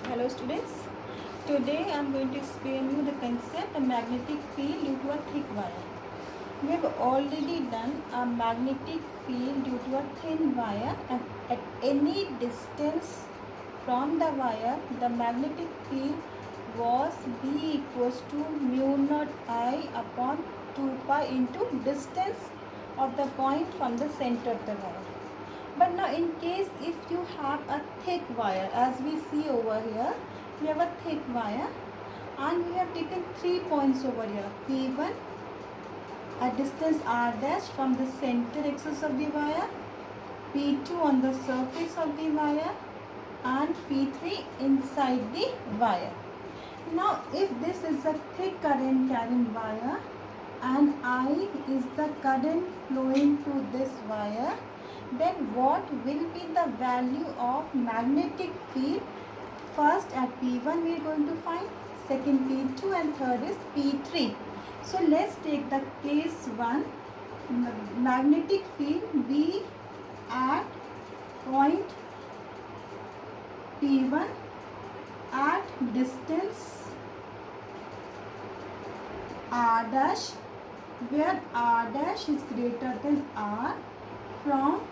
Hello students, today I am going to explain you the concept of magnetic field due to a thick wire. We have already done a magnetic field due to a thin wire, and at any distance from the wire the magnetic field was B equals to mu naught I upon 2 pi into distance of the point from the center of the wire. But now in case if you have a thick wire, as we see over here, we have a thick wire and we have taken 3 points over here. P1 at distance r dash from the center axis of the wire, P2 on the surface of the wire, and P3 inside the wire. Now if this is a thick current carrying wire and I is the current flowing through this wire, then what will be the value of magnetic field? First at P1 we are going to find, second P2, and third is P3. So let's take the case 1. Magnetic field B at point P1 at distance r dash, where r dash is greater than r, from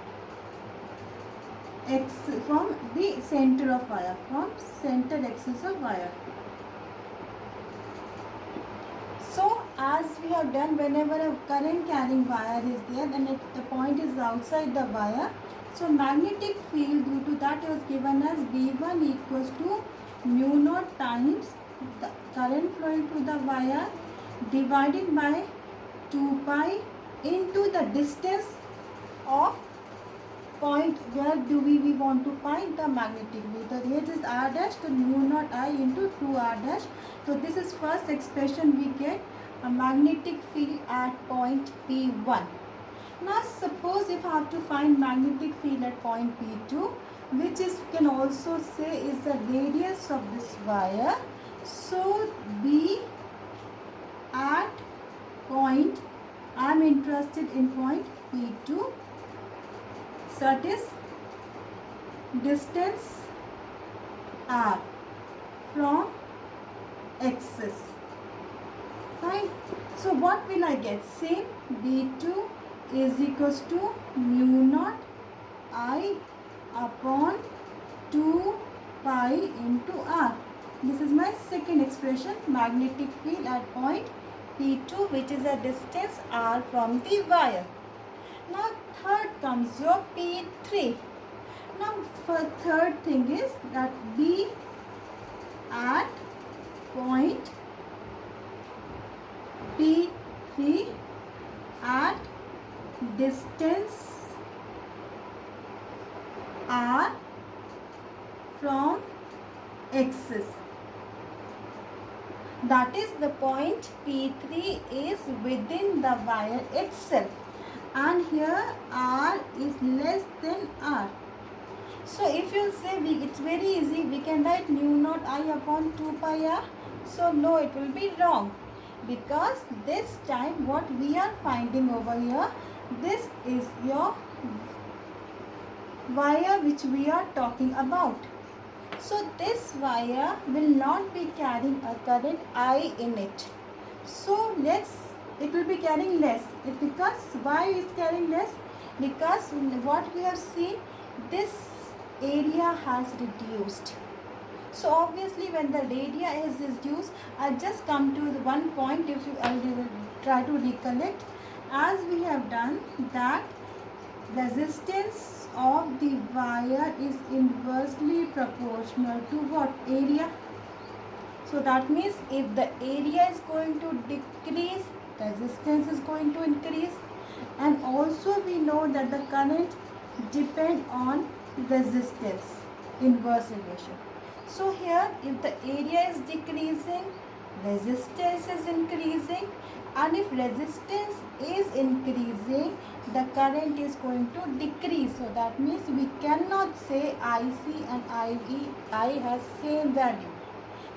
from the center of wire, from center axis of wire. So as we have done, whenever a current carrying wire is there and the point is outside the wire, so magnetic field due to that was given as B1 equals to mu naught times the current flowing through the wire divided by 2 pi into the distance of point where do we want to find the magnetic field. So here is r dash, so mu naught I into 2r dash. So this is first expression we get a magnetic field at point P1. Now suppose if I have to find magnetic field at point P2, which is can also say is the radius of this wire. So B at point, I am interested in point P2. So it is distance r from axis. Fine. So what will I get? Same, B2 is equals to mu naught I upon 2 pi into r. This is my second expression, magnetic field at point P2, which is a distance r from the wire. Now third comes your P3. Now for third thing is that B at point P3 at distance r from axis. That is, the point P3 is within the wire itself, and here r is less than r. So if you say it's very easy, we can write mu naught I upon 2 pi r. So no, it will be wrong, because this time what we are finding over here, this is your wire which we are talking about. So this wire will not be carrying a current I in it. So it will be carrying less. Because why is carrying less? Because what we have seen, this area has reduced. So obviously when the area is reduced, I just come to the one point. If you will try to recollect, as we have done that resistance of the wire is inversely proportional to what? Area. So that means if the area is going to decrease, resistance is going to increase, and also we know that the current depends on resistance, inverse relation. So here if the area is decreasing, resistance is increasing, and if resistance is increasing, the current is going to decrease. So that means we cannot say IC and I has same value.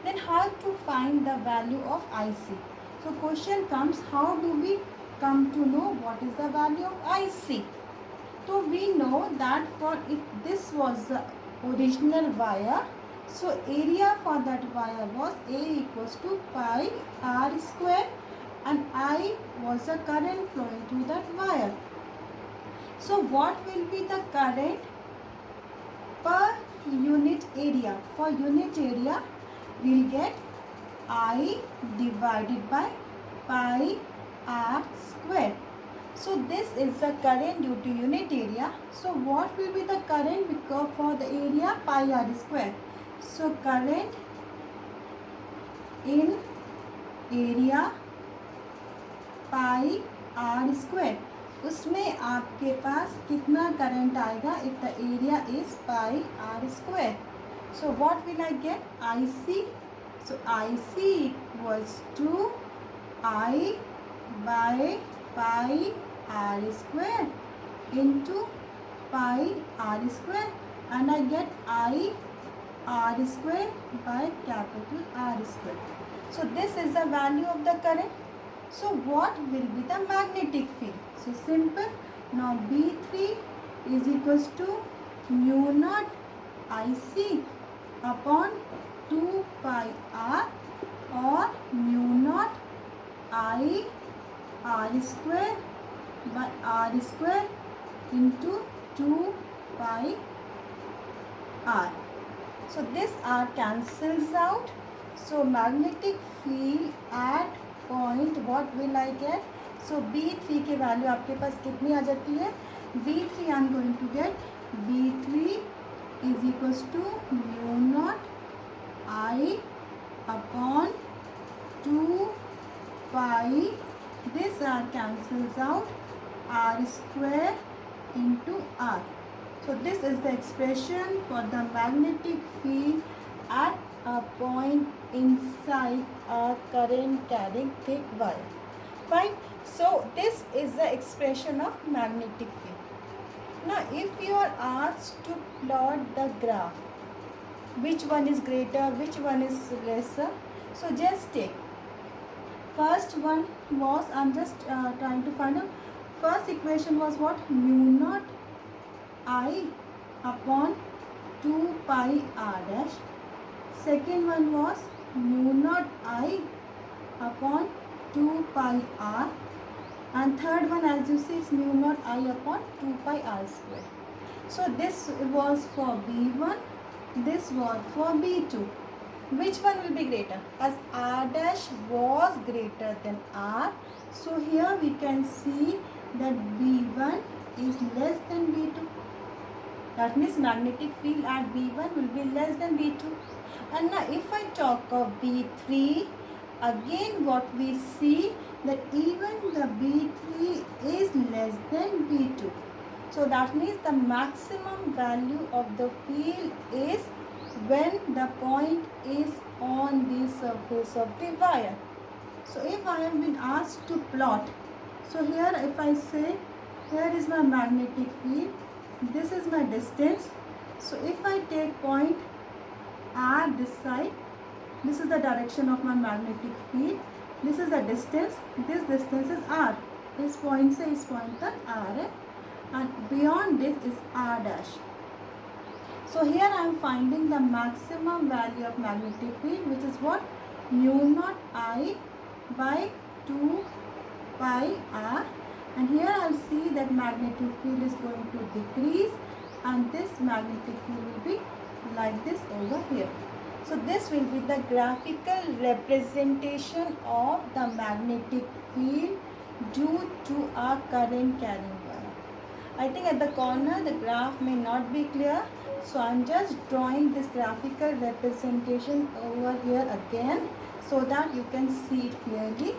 Then how to find the value of IC? So question comes, how do we come to know what is the value of IC? So we know that for if this was the original wire, So area for that wire was A equals to pi r square, and I was the current flowing through that wire. So what will be the current per unit area? For unit area, we'll get I divided by pi r square. So this is the current due to unit area. So what will be the current because for the area pi r square? So current in area pi R square, उसमें आपके पास कितना current आएगा if the area is pi R square. So what will I get? I C. So I C equals to I by pi R square into pi R square, and I get I R square by capital R square. So this is the value of the current. So what will be the magnetic field? So simple. Now B3 is equals to mu naught IC upon 2 pi r, or mu naught I r square by r square into 2 pi r. So this r cancels out. So magnetic field at point, what will I get? So B3 की value आपके पास कितनी आ जाती है? B3 I am going to get B3 is equals to mu naught I upon 2 pi, this r cancels out, r square into r. So this is the expression for the magnetic field at a point inside a current carrying thick wire. Fine. So this is the expression of magnetic field. Now if you are asked to plot the graph, which one is greater, which one is lesser, so just take first one was, I'm just trying to find out, first equation was what? Mu naught I upon 2 pi r dash. Second one was mu naught I upon 2 pi r, and third one, as you see, is mu naught I upon 2 pi r square. So this was for B1, this was for B2. Which one will be greater? As r dash was greater than r, so here we can see that B1 is less than B2. That means magnetic field at B1 will be less than B2. And now if I talk of B3, again what we see that even the B3 is less than B2. So that means the maximum value of the field is when the point is on the surface of the wire. So if I have been asked to plot, so here if I say here is my magnetic field, this is my distance. So if I take point r this side, this is the direction of my magnetic field, this is the distance, this distance is r, इस point से इस point तक r है, and beyond this is r dash. So here I am finding the maximum value of magnetic field, which is what? Mu naught I by 2 pi r, and here I will see that magnetic field is going to decrease, and this magnetic field will be like this over here. So this will be the graphical representation of the magnetic field due to a current carrying wire. I think at the corner the graph may not be clear, so I am just drawing this graphical representation over here again so that you can see it clearly.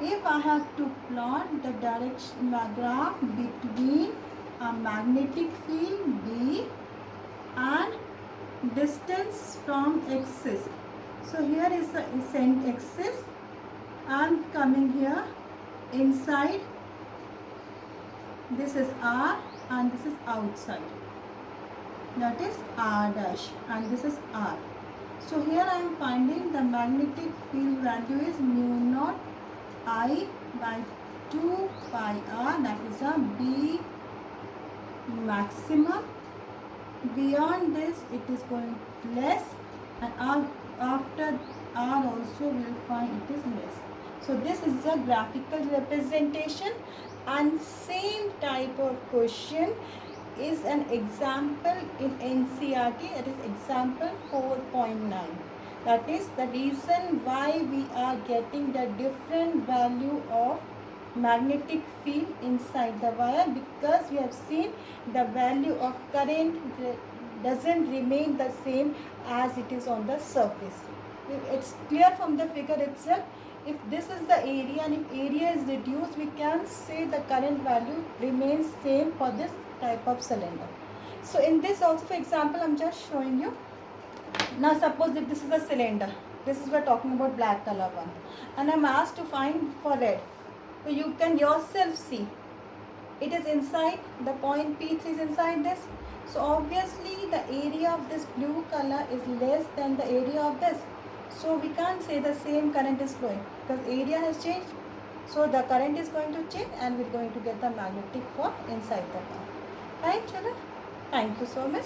If I have to plot the direction graph between a magnetic field B and distance from axis, so here is the ascent axis, I am coming here inside, this is r and this is outside, that is r dash, and this is r. So here I am finding the magnetic field value is mu naught I by 2 pi r, that is a B maximum. Beyond this it is going less, and R after R also will find it is less. So this is a graphical representation, and same type of question is an example in NCERT, that is example 4.9. That is the reason why we are getting the different value of magnetic field inside the wire, because we have seen the value of current doesn't remain the same as it is on the surface. It's clear from the figure itself. If this is the area and if area is reduced, we can say the current value remains same for this type of cylinder. So in this also, for example, I'm just showing you. Now suppose if this is a cylinder, this is we're talking about black color one, and I'm asked to find for red. So you can yourself see it is inside, the point P3 is inside this. So obviously the area of this blue color is less than the area of this. So we can't say the same current is flowing because area has changed. So the current is going to change and we're going to get the magnetic for inside the bar. Right, children? Thank you so much.